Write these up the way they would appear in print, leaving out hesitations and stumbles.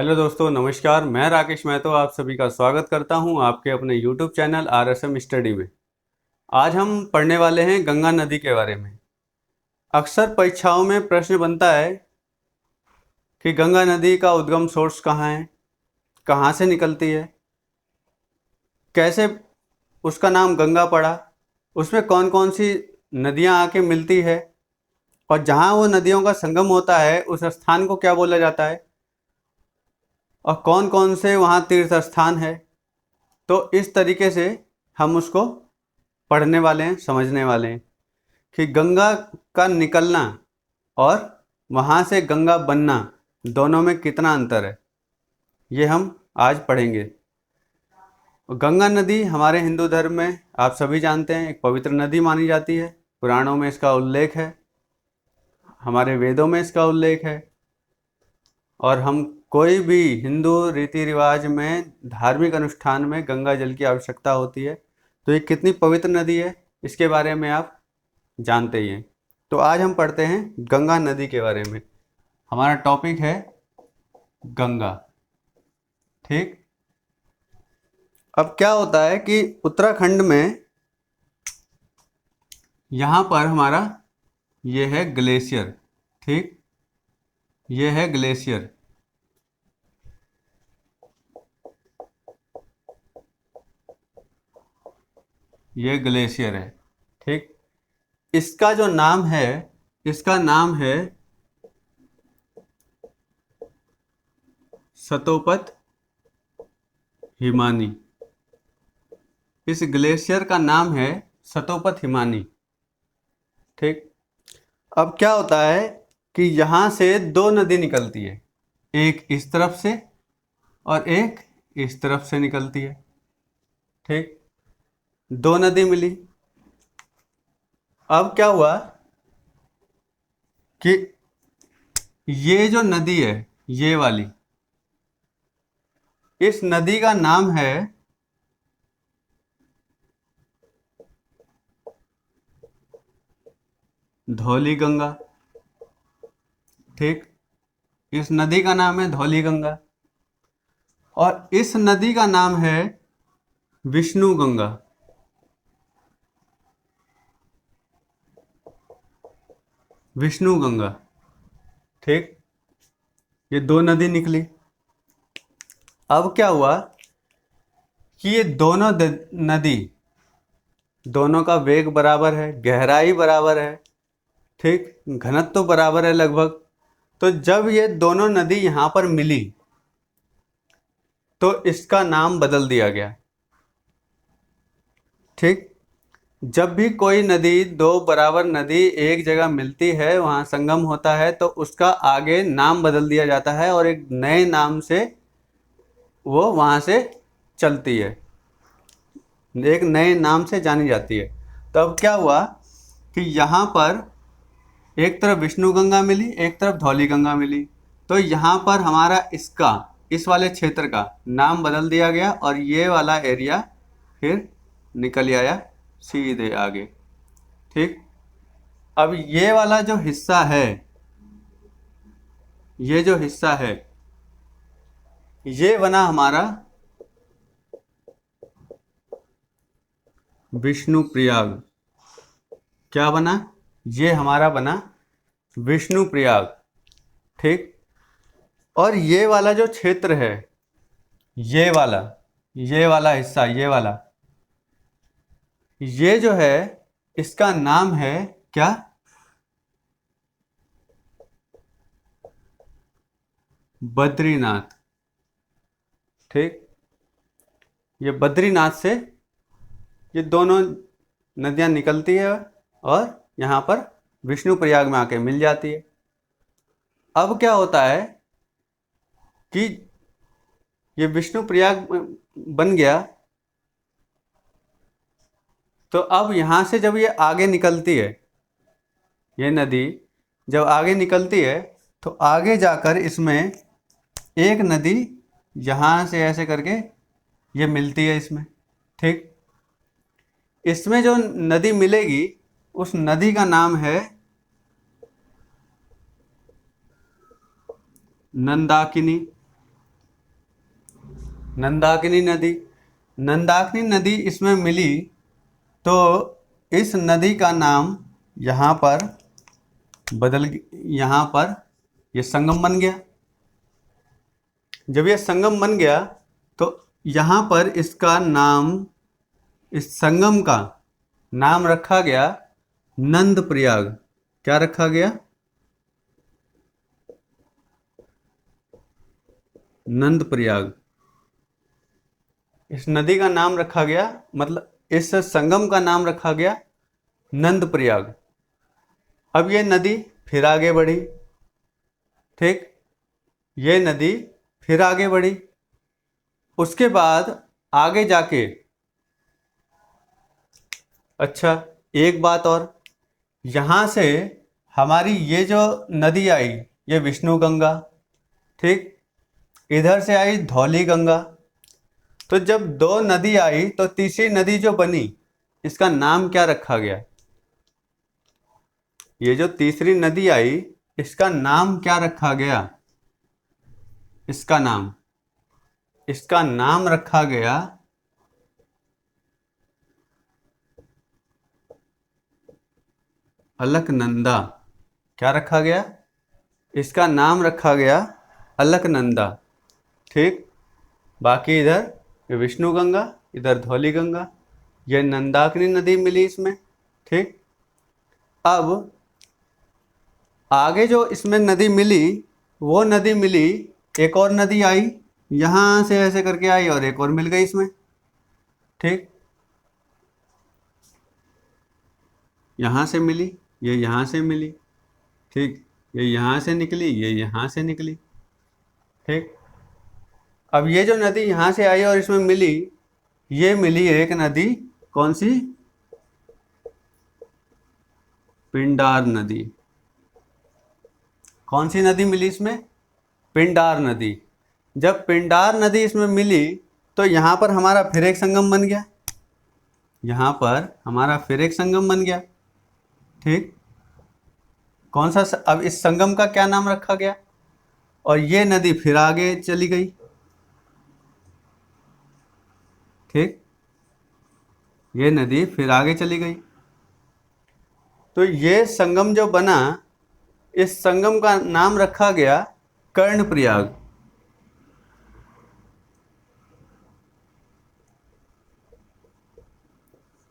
Hello दोस्तों, नमस्कार। मैं राकेश महतो आप सभी का स्वागत करता हूं आपके अपने यूट्यूब चैनल RSM स्टडी में। आज हम पढ़ने वाले हैं गंगा नदी के बारे में। अक्सर परीक्षाओं में प्रश्न बनता है कि गंगा नदी का उद्गम सोर्स कहाँ है, कहाँ से निकलती है, कैसे उसका नाम गंगा पड़ा, उसमें कौन कौन सी नदियाँ आके मिलती है, और जहाँ वो नदियों का संगम होता है उस स्थान को क्या बोला जाता है, और कौन कौन से वहाँ तीर्थ स्थान है। तो इस तरीके से हम उसको पढ़ने वाले हैं, समझने वाले हैं कि गंगा का निकलना और वहाँ से गंगा बनना दोनों में कितना अंतर है, ये हम आज पढ़ेंगे। गंगा नदी हमारे हिंदू धर्म में आप सभी जानते हैं एक पवित्र नदी मानी जाती है। पुराणों में इसका उल्लेख है, हमारे वेदों में इसका उल्लेख है, और हम कोई भी हिंदू रीति रिवाज में धार्मिक अनुष्ठान में गंगा जल की आवश्यकता होती है। तो ये कितनी पवित्र नदी है इसके बारे में आप जानते ही हैं। तो आज हम पढ़ते हैं गंगा नदी के बारे में। हमारा टॉपिक है गंगा। ठीक। अब क्या होता है कि उत्तराखंड में यहाँ पर हमारा ये है ग्लेशियर। ठीक, ये है ग्लेशियर। ये ग्लेशियर है। ठीक, इसका जो नाम है, इसका नाम है सतोपत हिमानी। इस ग्लेशियर का नाम है सतोपत हिमानी। ठीक। अब क्या होता है कि यहाँ से दो नदी निकलती है, एक इस तरफ से और एक इस तरफ से निकलती है। ठीक, दो नदी मिली। अब क्या हुआ कि ये जो नदी है, ये वाली, इस नदी का नाम है धौली गंगा। ठीक, इस नदी का नाम है धौली गंगा, और इस नदी का नाम है विष्णु गंगा। विष्णु गंगा। ठीक, ये दो नदी निकली। अब क्या हुआ कि ये दोनों नदी, दोनों का वेग बराबर है, गहराई बराबर है। ठीक, घनत्व तो बराबर है लगभग। तो जब ये दोनों नदी यहाँ पर मिली तो इसका नाम बदल दिया गया। ठीक, जब भी कोई नदी, दो बराबर नदी एक जगह मिलती है, वहाँ संगम होता है, तो उसका आगे नाम बदल दिया जाता है और एक नए नाम से वो वहाँ से चलती है, एक नए नाम से जानी जाती है। तो अब क्या हुआ कि यहाँ पर एक तरफ विष्णु गंगा मिली, एक तरफ धौली गंगा मिली। तो यहाँ पर हमारा इसका, इस वाले क्षेत्र का नाम बदल दिया गया और ये वाला एरिया फिर निकल आया सीधे आगे। ठीक, अब ये वाला जो हिस्सा है, ये जो हिस्सा है, ये बना हमारा विष्णु प्रयाग। क्या बना? ये हमारा बना विष्णु प्रयाग। ठीक, और ये वाला जो क्षेत्र है, ये वाला हिस्सा, ये जो है, इसका नाम है क्या? बद्रीनाथ। ठीक, ये बद्रीनाथ से ये दोनों नदियां निकलती है और यहाँ पर विष्णु प्रयाग में आके मिल जाती है। अब क्या होता है कि ये विष्णु प्रयाग बन गया, तो अब यहाँ से जब ये आगे निकलती है, ये नदी जब आगे निकलती है, तो आगे जाकर इसमें एक नदी यहाँ से ऐसे करके ये मिलती है इसमें। ठीक, इसमें जो नदी मिलेगी उस नदी का नाम है नंदाकिनी। नंदाकिनी नदी। नंदाकिनी नदी इसमें मिली तो इस नदी का नाम यहाँ पर यहाँ पर ये संगम बन गया। जब ये संगम बन गया तो यहाँ पर इसका नाम, इस संगम का नाम रखा गया नंद प्रयाग। क्या रखा गया? नंद प्रयाग। इस नदी का नाम रखा गया, मतलब इस संगम का नाम रखा गया नंद प्रयाग। अब ये नदी फिर आगे बढ़ी, ठीक, ये नदी फिर आगे बढ़ी। उसके बाद आगे जाके, अच्छा एक बात और, यहाँ से हमारी ये जो नदी आई ये विष्णु गंगा, ठीक, इधर से आई धौली गंगा। तो जब दो नदी आई तो तीसरी नदी जो बनी इसका नाम क्या रखा गया? ये जो तीसरी नदी आई इसका नाम क्या रखा गया? इसका नाम रखा गया अलकनंदा। क्या रखा गया? इसका नाम रखा गया अलकनंदा, ठीक। बाकी इधर विष्णु गंगा, इधर धौली गंगा, ये नंदाकिनी नदी मिली इसमें, ठीक। अब आगे जो इसमें नदी मिली वो नदी मिली, एक और नदी आई यहाँ से ऐसे करके आई और एक और मिल गई इसमें, ठीक। यहाँ से मिली, ये यहाँ से मिली, ठीक, ये यहाँ से निकली, ये यहाँ से निकली, ठीक। अब ये जो नदी यहाँ से आई और इसमें मिली, ये मिली एक नदी, कौन सी? पिंडार नदी। कौन सी नदी मिली इसमें? पिंडार नदी। जब पिंडार नदी इसमें मिली तो यहाँ पर हमारा फिर एक संगम बन गया, यहाँ पर हमारा फिर एक संगम बन गया, ठीक। कौन सा? अब इस संगम का क्या नाम रखा गया? और ये नदी फिर आगे चली गई, ठीक, ये नदी फिर आगे चली गई। तो ये संगम जो बना, इस संगम का नाम रखा गया कर्णप्रयाग।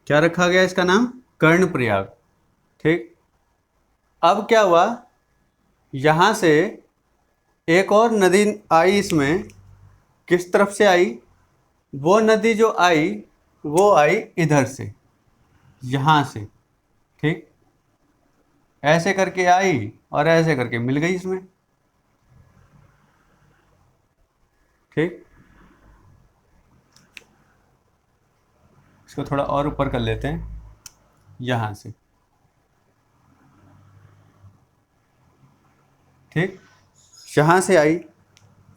क्या रखा गया इसका नाम? कर्णप्रयाग, ठीक। अब क्या हुआ, यहां से एक और नदी आई इसमें, किस तरफ से आई? वो नदी जो आई वो आई इधर से, यहां से, ठीक, ऐसे करके आई और ऐसे करके मिल गई इसमें, ठीक। इसको थोड़ा और ऊपर कर लेते हैं, यहां से, ठीक, यहां से आई।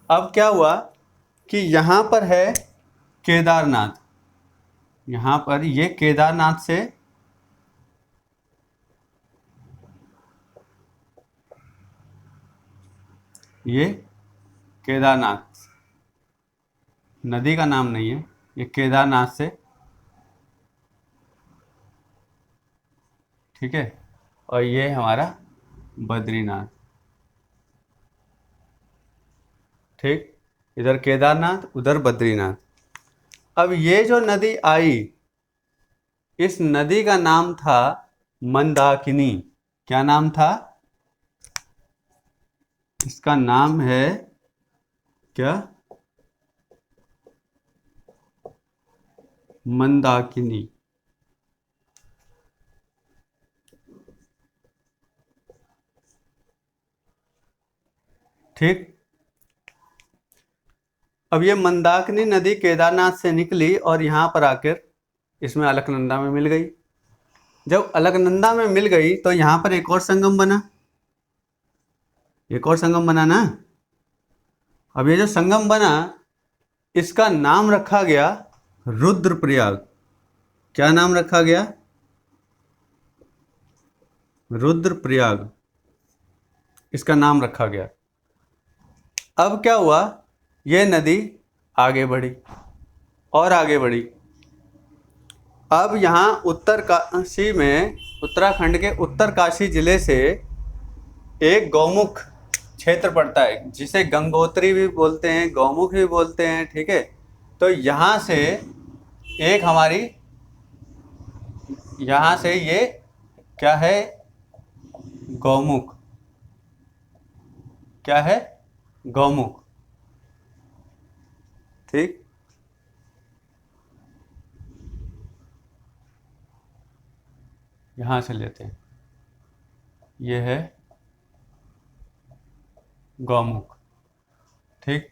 अब क्या हुआ कि यहां पर है केदारनाथ, यहां पर ये केदारनाथ से ये केदारनाथ नदी का नाम नहीं है, ये केदारनाथ से, ठीक है। और ये हमारा बद्रीनाथ, ठीक, इधर केदारनाथ उधर बद्रीनाथ। अब ये जो नदी आई, इस नदी का नाम था मंदाकिनी। क्या नाम था? इसका नाम है क्या? मंदाकिनी, ठीक। अब ये मंदाकिनी नदी केदारनाथ से निकली और यहाँ पर आकर इसमें अलकनंदा में मिल गई। जब अलकनंदा में मिल गई तो यहाँ पर एक और संगम बना, एक और संगम बना ना। अब ये जो संगम बना इसका नाम रखा गया रुद्रप्रयाग। क्या नाम रखा गया? रुद्रप्रयाग, इसका नाम रखा गया। अब क्या हुआ, ये नदी आगे बढ़ी और आगे बढ़ी। अब यहाँ उत्तरकाशी में, उत्तराखंड के उत्तरकाशी जिले से एक गौमुख क्षेत्र पड़ता है, जिसे गंगोत्री भी बोलते हैं, गौमुख भी बोलते हैं, ठीक है। तो यहाँ से एक हमारी, यहाँ से ये क्या है, गौमुख, क्या है, गौमुख, ठीक। यहाँ से लेते हैं, ये है गौमुख, ठीक।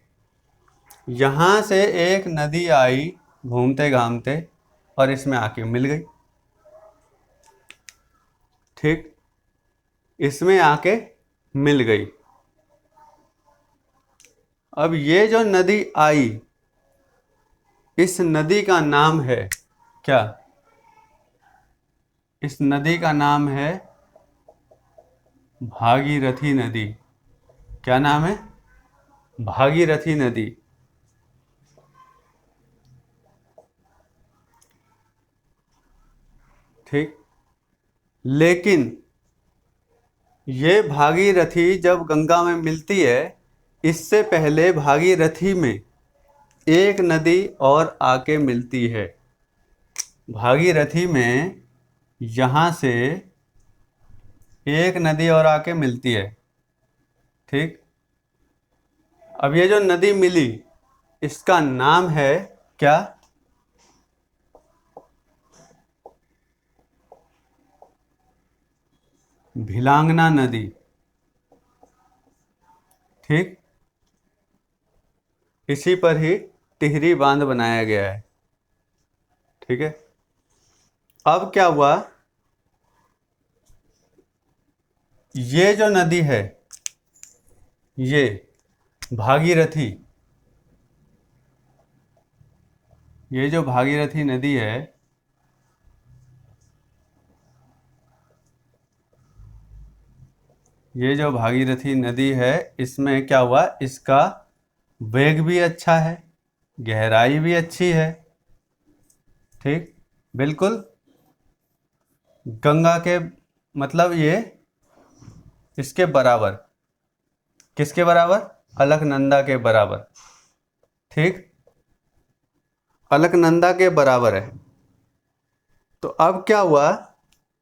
यहाँ से एक नदी आई घूमते घामते और इसमें आके मिल गई, ठीक, इसमें आके मिल गई। अब ये जो नदी आई, इस नदी का नाम है क्या, इस नदी का नाम है भागीरथी नदी। क्या नाम है, भागीरथी नदी, ठीक। लेकिन ये भागीरथी जब गंगा में मिलती है, इससे पहले भागीरथी में एक नदी और आके मिलती है। भागीरथी में यहाँ से एक नदी और आके मिलती है, ठीक। अब ये जो नदी मिली, इसका नाम है क्या, भिलांगना नदी, ठीक। इसी पर ही टिहरी बांध बनाया गया है, ठीक है। अब क्या हुआ, ये जो नदी है, ये भागीरथी, ये जो भागीरथी नदी है, ये जो भागीरथी नदी है, इसमें क्या हुआ, इसका वेग भी अच्छा है, गहराई भी अच्छी है, ठीक, बिल्कुल गंगा के, मतलब ये इसके बराबर, किसके बराबर, अलकनंदा के बराबर, ठीक, अलकनंदा के बराबर है। तो अब क्या हुआ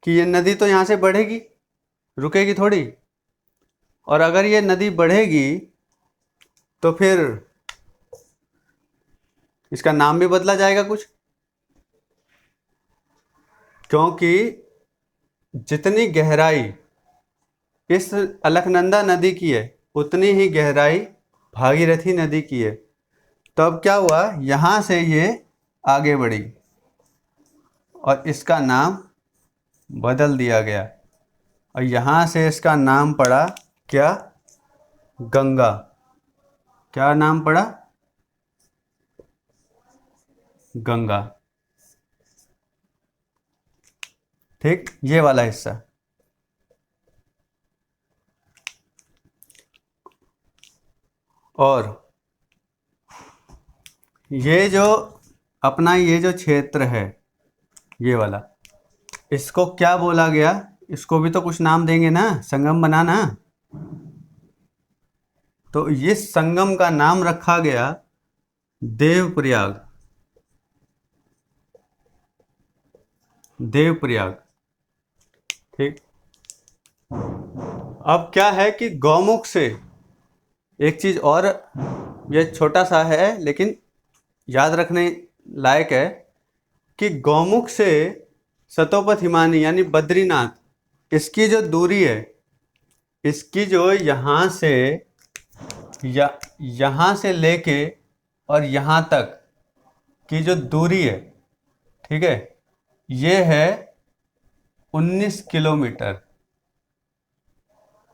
कि ये नदी तो यहाँ से बढ़ेगी, रुकेगी थोड़ी, और अगर ये नदी बढ़ेगी तो फिर इसका नाम भी बदला जाएगा कुछ, क्योंकि जितनी गहराई इस अलकनंदा नदी की है, उतनी ही गहराई भागीरथी नदी की है। तो अब क्या हुआ, यहाँ से ये आगे बढ़ी और इसका नाम बदल दिया गया, और यहाँ से इसका नाम पड़ा क्या, गंगा। क्या नाम पड़ा, गंगा, ठीक, ये वाला हिस्सा। और ये जो अपना ये जो क्षेत्र है, ये वाला, इसको क्या बोला गया, इसको भी तो कुछ नाम देंगे ना, संगम बनाना। तो इस संगम का नाम रखा गया देवप्रयाग, देवप्रयाग, ठीक। अब क्या है कि गौमुख से एक चीज और, ये छोटा सा है लेकिन याद रखने लायक है, कि गौमुख से सतोपथ हिमानी यानी बद्रीनाथ, इसकी जो दूरी है, इसकी जो यहाँ से यहाँ से लेके और यहाँ तक की जो दूरी है, ठीक है, ये है 19 किलोमीटर,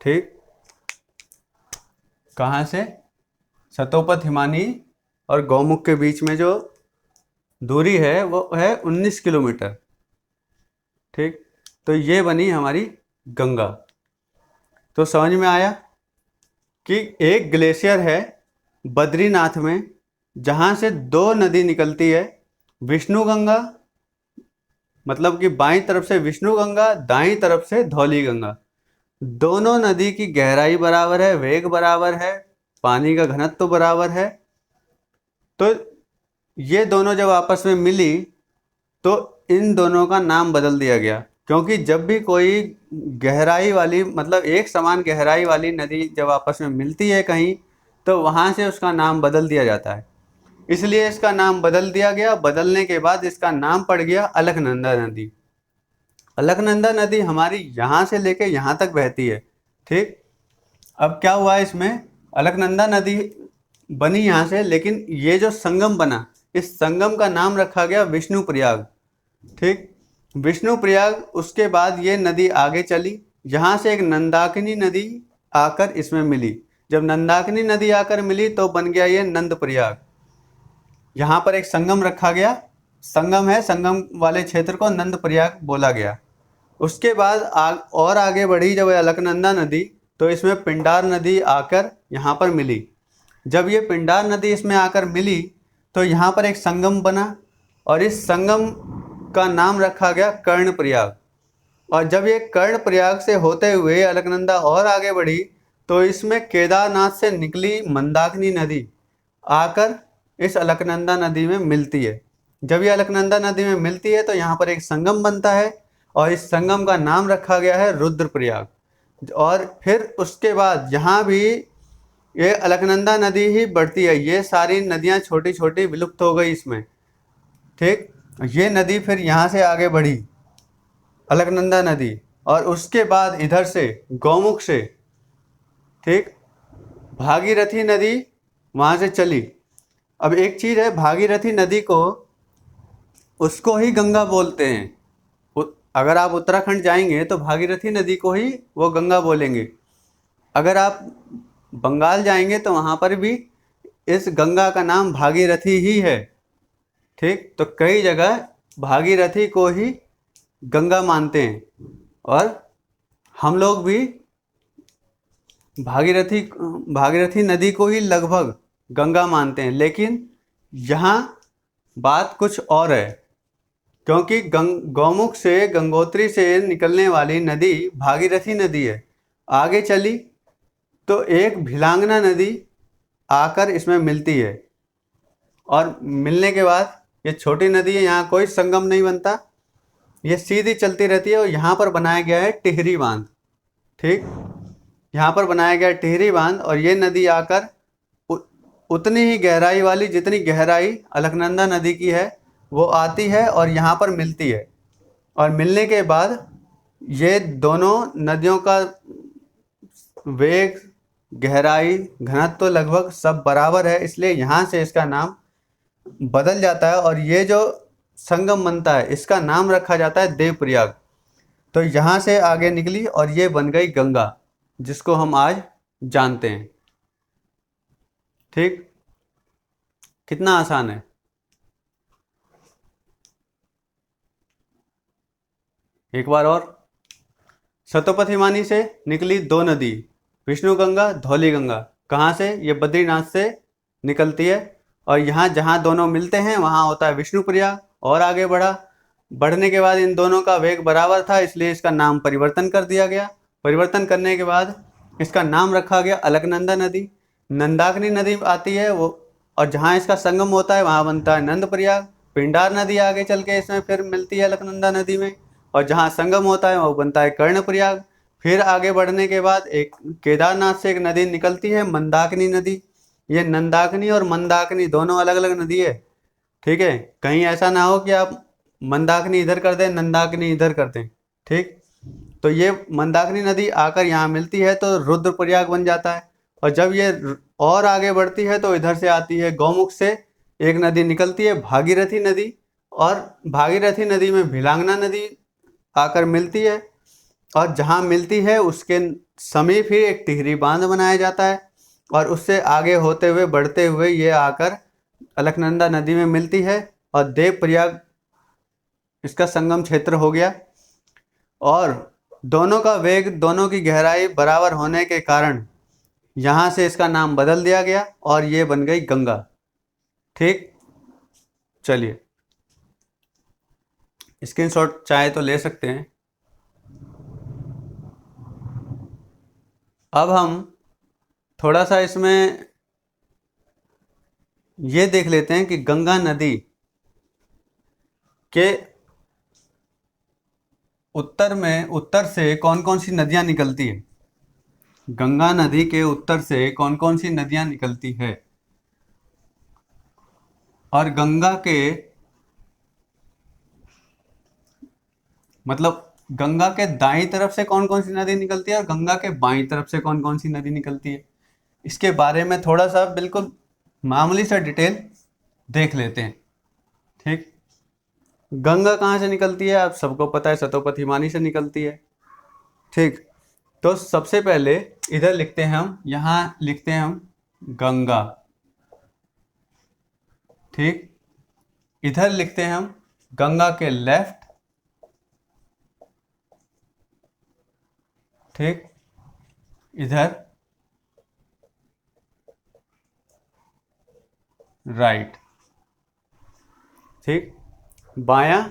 ठीक। कहाँ से, सतोपथ हिमानी और गौमुख के बीच में जो दूरी है वो है 19 किलोमीटर, ठीक। तो ये बनी हमारी गंगा। तो समझ में आया कि एक ग्लेशियर है बद्रीनाथ में, जहाँ से दो नदी निकलती है, विष्णु गंगा, मतलब कि बाईं तरफ से विष्णु गंगा, दाईं तरफ से धौली गंगा। दोनों नदी की गहराई बराबर है, वेग बराबर है, पानी का घनत्व बराबर है। तो ये दोनों जब आपस में मिली तो इन दोनों का नाम बदल दिया गया, क्योंकि जब भी कोई गहराई वाली, मतलब एक समान गहराई वाली नदी जब आपस में मिलती है कहीं, तो वहाँ से उसका नाम बदल दिया जाता है। इसलिए इसका नाम बदल दिया गया। बदलने के बाद इसका नाम पड़ गया अलकनंदा नदी। अलकनंदा नदी हमारी यहाँ से लेके यहाँ तक बहती है। ठीक, अब क्या हुआ इसमें, अलकनंदा नदी बनी यहाँ से, लेकिन ये जो संगम बना, इस संगम का नाम रखा गया विष्णु प्रयाग। ठीक, विष्णु प्रयाग। उसके बाद ये नदी आगे चली, यहाँ से एक नंदाकिनी नदी आकर इसमें मिली। जब नंदाकिनी नदी आकर मिली तो बन गया ये नंद प्रयाग। यहाँ पर एक संगम रखा गया, संगम है, संगम वाले क्षेत्र को नंद प्रयाग बोला गया। उसके बाद और आगे बढ़ी जब अलकनंदा नदी, तो इसमें पिंडार नदी आकर यहाँ पर मिली। जब ये पिंडार नदी इसमें आकर मिली तो यहाँ पर एक संगम बना, और इस संगम का नाम रखा गया कर्णप्रयाग। और जब ये कर्णप्रयाग से होते हुए अलकनंदा और आगे बढ़ी तो इसमें केदारनाथ से निकली मंदाकिनी नदी आकर इस अलकनंदा नदी में मिलती है। जब ये अलकनंदा नदी में मिलती है तो यहाँ पर एक संगम बनता है, और इस संगम का नाम रखा गया है रुद्रप्रयाग। और फिर उसके बाद यहाँ भी ये अलकनंदा नदी ही बढ़ती है। ये सारी नदियाँ छोटी छोटी विलुप्त हो गई इसमें। ठीक, ये नदी फिर यहाँ से आगे बढ़ी, अलकनंदा नदी, और उसके बाद इधर से गौमुख से, ठीक, भागीरथी नदी वहाँ से चली। अब एक चीज़ है, भागीरथी नदी को, उसको ही गंगा बोलते हैं। अगर आप उत्तराखंड जाएंगे तो भागीरथी नदी को ही वो गंगा बोलेंगे। अगर आप बंगाल जाएंगे तो वहाँ पर भी इस गंगा का नाम भागीरथी ही है। ठीक, तो कई जगह भागीरथी को ही गंगा मानते हैं, और हम लोग भी भागीरथी नदी को ही लगभग गंगा मानते हैं। लेकिन यहाँ बात कुछ और है, क्योंकि गौमुख से, गंगोत्री से निकलने वाली नदी भागीरथी नदी है। आगे चली तो एक भिलांगना नदी आकर इसमें मिलती है, और मिलने के बाद ये छोटी नदी है, यहाँ कोई संगम नहीं बनता, ये सीधी चलती रहती है। और यहाँ पर बनाया गया है टिहरी बांध। ठीक, यहाँ पर बनाया गया है टिहरी बांध, और ये नदी आकर उतनी ही गहराई वाली, जितनी गहराई अलकनंदा नदी की है, वो आती है और यहाँ पर मिलती है। और मिलने के बाद ये दोनों नदियों का वेग, गहराई, घनत्व तो लगभग सब बराबर है, इसलिए यहाँ से इसका नाम बदल जाता है। और ये जो संगम बनता है इसका नाम रखा जाता है देवप्रयाग। तो यहाँ से आगे निकली और ये बन गई गंगा, जिसको हम आज जानते हैं। ठीक, कितना आसान है। एक बार और, सतोपथिमानी से निकली दो नदी, विष्णु गंगा, धौली गंगा। कहाँ से? ये बद्रीनाथ से निकलती है, और यहाँ जहाँ दोनों मिलते हैं वहाँ होता है विष्णु प्रयाग। और आगे बढ़ने के बाद इन दोनों का वेग बराबर था, इसलिए इसका नाम परिवर्तन कर दिया गया। परिवर्तन करने के बाद इसका नाम रखा गया अलकनंदा नदी। नंदाकिनी नदी आती है वो, और जहाँ इसका संगम होता है वहाँ बनता है नंद प्रयाग। पिंडार नदी आगे चल के इसमें फिर मिलती है अलकनंदा नदी में, और जहाँ संगम होता है वो बनता है कर्णप्रयाग। फिर आगे बढ़ने के बाद एक केदारनाथ से एक नदी निकलती है, मंदाकिनी नदी। ये नंदाकिनी और मंदाकिनी दोनों अलग अलग नदी है। ठीक है, कहीं ऐसा ना हो कि आप मंदाकिनी इधर कर दें, नंदाकिनी इधर कर दें। ठीक, तो ये मंदाकिनी नदी आकर यहाँ मिलती है तो रुद्रप्रयाग बन जाता है। और जब ये और आगे बढ़ती है तो इधर से आती है गौमुख से एक नदी निकलती है, भागीरथी नदी, और भागीरथी नदी में भिलांगना नदी आकर मिलती है, और जहाँ मिलती है उसके समीप ही एक टिहरी बांध बनाया जाता है, और उससे आगे होते हुए बढ़ते हुए ये आकर अलकनंदा नदी में मिलती है, और देवप्रयाग इसका संगम क्षेत्र हो गया। और दोनों का वेग, दोनों की गहराई बराबर होने के कारण यहाँ से इसका नाम बदल दिया गया और ये बन गई गंगा। ठीक, चलिए स्क्रीनशॉट चाहे तो ले सकते हैं। अब हम थोड़ा सा इसमें ये देख लेते हैं कि गंगा नदी के उत्तर से कौन कौन सी नदियां निकलती है। गंगा नदी के उत्तर से कौन कौन सी नदियां निकलती है, और गंगा के मतलब गंगा के दाईं तरफ से कौन कौन सी नदी निकलती है और गंगा के बाईं तरफ से कौन कौन सी नदी निकलती है, इसके बारे में थोड़ा सा बिल्कुल मामूली सा डिटेल देख लेते हैं। ठीक, गंगा कहाँ से निकलती है, आप सबको पता है, सतोपथ हिमानी से निकलती है। ठीक, तो सबसे पहले इधर लिखते हैं हम, यहाँ लिखते हैं हम गंगा। ठीक, इधर लिखते हैं हम गंगा के लेफ्ट। ठीक, इधर राइट। ठीक, बायां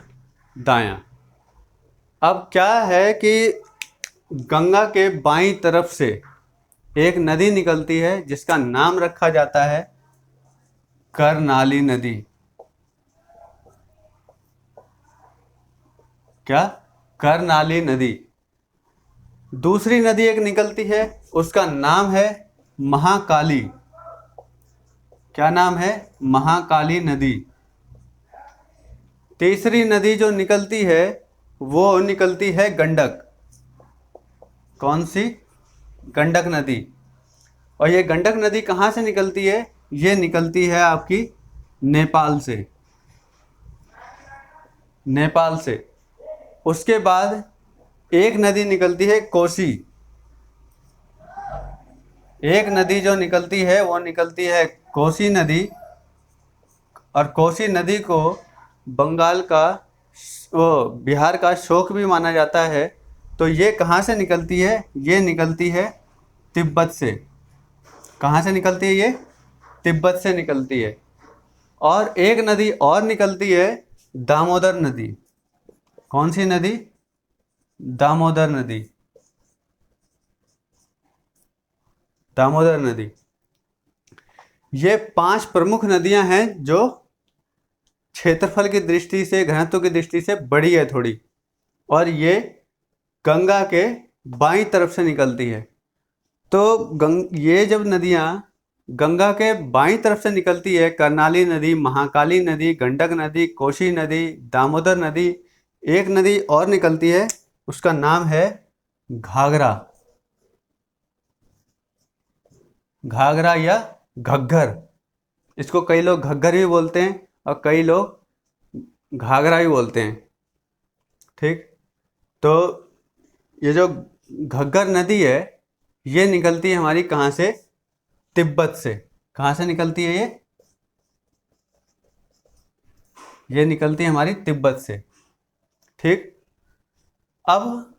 दायां। अब क्या है कि गंगा के बाईं तरफ से एक नदी निकलती है जिसका नाम रखा जाता है करनाली नदी। क्या? करनाली नदी। दूसरी नदी एक निकलती है, उसका नाम है महाकाली। क्या नाम है? महाकाली नदी। तीसरी नदी जो निकलती है वो निकलती है गंडक। कौन सी? गंडक नदी। और ये गंडक नदी कहाँ से निकलती है? ये निकलती है आपकी नेपाल से। नेपाल से। उसके बाद एक नदी निकलती है कोसी। एक नदी जो निकलती है वो निकलती है कोसी नदी, और कोसी नदी को बंगाल का वो बिहार का शोक भी माना जाता है। तो ये कहाँ से निकलती है? ये निकलती है तिब्बत से। कहाँ से निकलती है ये? तिब्बत से निकलती है। और एक नदी और निकलती है, दामोदर नदी। कौन सी नदी? दामोदर नदी। दामोदर नदी। ये 5 प्रमुख नदियां हैं जो क्षेत्रफल की दृष्टि से, घनत्व की दृष्टि से बड़ी है थोड़ी, और ये गंगा के बाईं तरफ से निकलती है। तो ये जब नदियां गंगा के बाईं तरफ से निकलती है, करनाली नदी, महाकाली नदी, गंडक नदी, कोसी नदी, दामोदर नदी, एक नदी और निकलती है, उसका नाम है घाघरा। घाघरा या घग्गर। इसको कई लोग घग्गर भी बोलते हैं और कई लोग घाघरा भी बोलते हैं। ठीक, तो ये जो घग्गर नदी है ये निकलती है हमारी कहाँ से? तिब्बत से। कहाँ से निकलती है ये? ये निकलती है हमारी तिब्बत से। ठीक, अब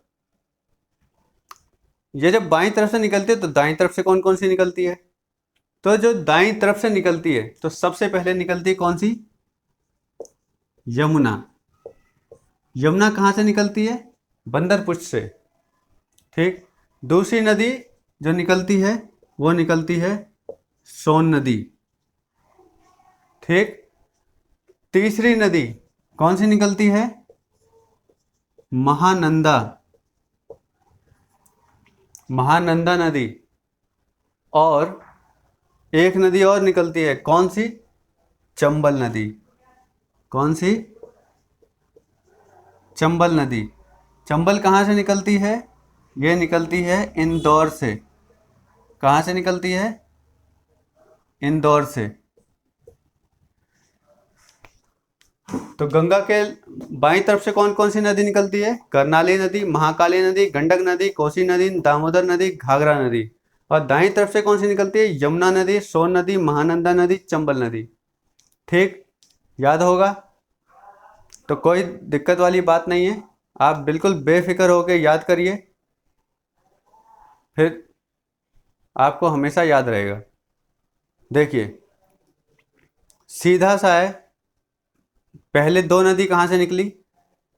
ये जब बाईं तरफ से निकलती है तो दाईं तरफ से कौन कौन सी निकलती है? तो जो दाईं तरफ से निकलती है तो सबसे पहले निकलती है कौन सी? यमुना। यमुना कहाँ से निकलती है? बंदरपुष्ट से। ठीक, दूसरी नदी जो निकलती है वो निकलती है सोन नदी। ठीक, तीसरी नदी कौन सी निकलती है? महानंदा। महानंदा नदी। और एक नदी और निकलती है, कौन सी? चंबल नदी। कौन सी? चंबल नदी। चंबल कहाँ से निकलती है? ये निकलती है इंदौर से। कहाँ से निकलती है? इंदौर से। तो गंगा के बाईं तरफ से कौन कौन सी नदी निकलती है? करनाली नदी, महाकाली नदी, गंडक नदी, कोसी नदी, दामोदर नदी, घाघरा नदी। और दाईं तरफ से कौन सी निकलती है? यमुना नदी, सोन नदी, महानंदा नदी, चंबल नदी। ठीक, याद होगा? तो कोई दिक्कत वाली बात नहीं है, आप बिल्कुल बेफिक्र होकर याद करिए, फिर आपको हमेशा याद रहेगा। देखिए, सीधा सा है। पहले दो नदी कहाँ से निकली?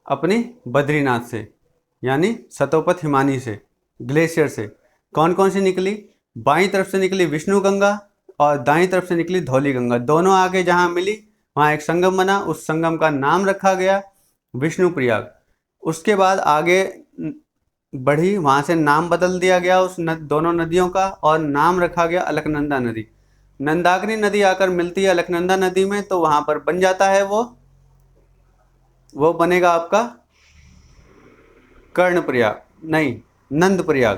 अपनी बद्रीनाथ से, यानी सतोपथ हिमानी से, ग्लेशियर से। कौन कौन सी निकली? बाईं तरफ से निकली विष्णु गंगा और दाईं तरफ से निकली धौली गंगा। दोनों आगे जहाँ मिली वहाँ एक संगम बना, उस संगम का नाम रखा गया विष्णु प्रयाग। उसके बाद आगे बढ़ी, वहाँ से नाम बदल दिया गया उस दोनों नदियों का और नाम रखा गया अलकनंदा नदी। नंदाग्नि नदी आकर मिलती है अलकनंदा नदी में, तो वहाँ पर बन जाता है वो बनेगा आपका कर्णप्रयाग, नहीं नंद प्रयाग।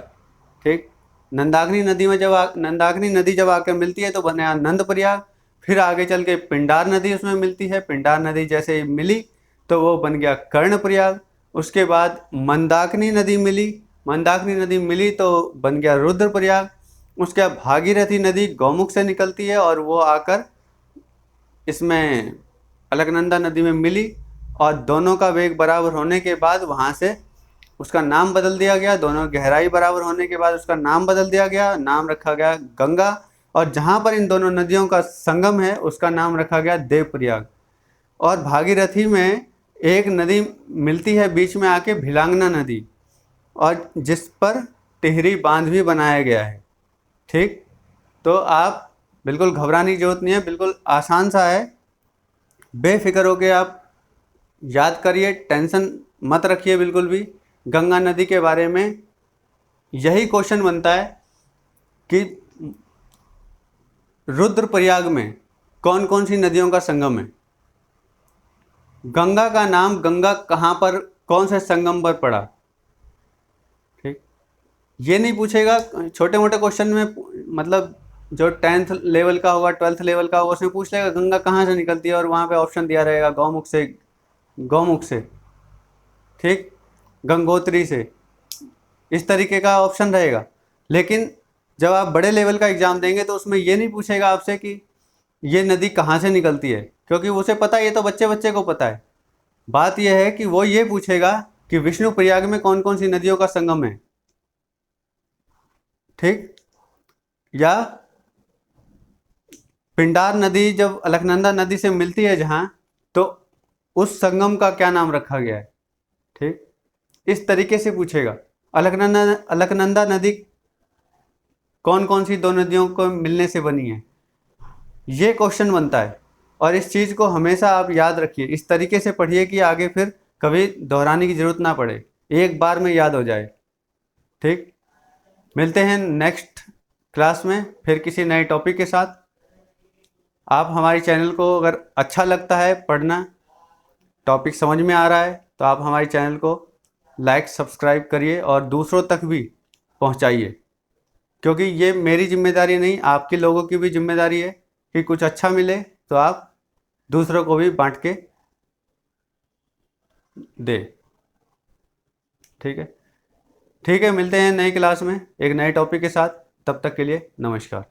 ठीक, नंदाग्नि नदी में नंदाग्नि नदी जब आकर मिलती है तो बनेगा नंद प्रयाग। फिर आगे चल के पिंडार नदी उसमें मिलती है, पिंडार नदी जैसे मिली तो वो बन गया कर्णप्रयाग। उसके बाद मंदाकिनी नदी मिली, मंदाकिनी नदी मिली तो बन गया रुद्रप्रयाग। उसके बाद भागीरथी नदी गौमुख से निकलती है और वो आकर इसमें अलकनंदा नदी में मिली और दोनों का वेग बराबर होने के बाद वहाँ से उसका नाम बदल दिया गया। दोनों गहराई बराबर होने के बाद उसका नाम बदल दिया गया, नाम रखा गया गंगा। और जहाँ पर इन दोनों नदियों का संगम है उसका नाम रखा गया देवप्रयाग। और भागीरथी में एक नदी मिलती है बीच में आके, भिलांगना नदी, और जिस पर टिहरी बांध भी बनाया गया है। ठीक, तो आप बिल्कुल घबराने की जरूरत नहीं है, बिल्कुल आसान सा है। बेफिक्र होके आप याद करिए, टेंशन मत रखिए बिल्कुल भी। गंगा नदी के बारे में यही क्वेश्चन बनता है कि रुद्रप्रयाग में कौन कौन सी नदियों का संगम है। गंगा का नाम गंगा कहाँ पर, कौन से संगम पर पड़ा। ठीक, ये नहीं पूछेगा। छोटे मोटे क्वेश्चन में मतलब जो 10th लेवल का होगा, 12th लेवल का होगा, उसमें पूछ लेगा गंगा कहाँ से निकलती है और वहाँ पे ऑप्शन दिया रहेगा गौमुख से, गौमुख से, ठीक, गंगोत्री से, इस तरीके का ऑप्शन रहेगा। लेकिन जब आप बड़े लेवल का एग्जाम देंगे तो उसमें ये नहीं पूछेगा आपसे कि ये नदी कहाँ से निकलती है, क्योंकि उसे पता है, ये तो बच्चे बच्चे को पता है। बात यह है कि वो ये पूछेगा कि विष्णु प्रयाग में कौन कौन सी नदियों का संगम है। ठीक, या पिंडार नदी जब अलकनंदा नदी से मिलती है जहाँ, तो उस संगम का क्या नाम रखा गया है। ठीक, इस तरीके से पूछेगा। अलकनंदा नदी कौन कौन सी दो नदियों को मिलने से बनी है, ये क्वेश्चन बनता है। और इस चीज़ को हमेशा आप याद रखिए, इस तरीके से पढ़िए कि आगे फिर कभी दोहराने की ज़रूरत ना पड़े, एक बार में याद हो जाए। ठीक, मिलते हैं नेक्स्ट क्लास में फिर किसी नए टॉपिक के साथ। आप हमारे चैनल को अगर अच्छा लगता है पढ़ना, टॉपिक समझ में आ रहा है, तो आप हमारे चैनल को लाइक सब्सक्राइब करिए और दूसरों तक भी पहुंचाइए, क्योंकि ये मेरी जिम्मेदारी नहीं, आपके लोगों की भी जिम्मेदारी है कि कुछ अच्छा मिले तो आप दूसरों को भी बांट के दे। ठीक है, ठीक है, मिलते हैं नई क्लास में एक नए टॉपिक के साथ। तब तक के लिए नमस्कार।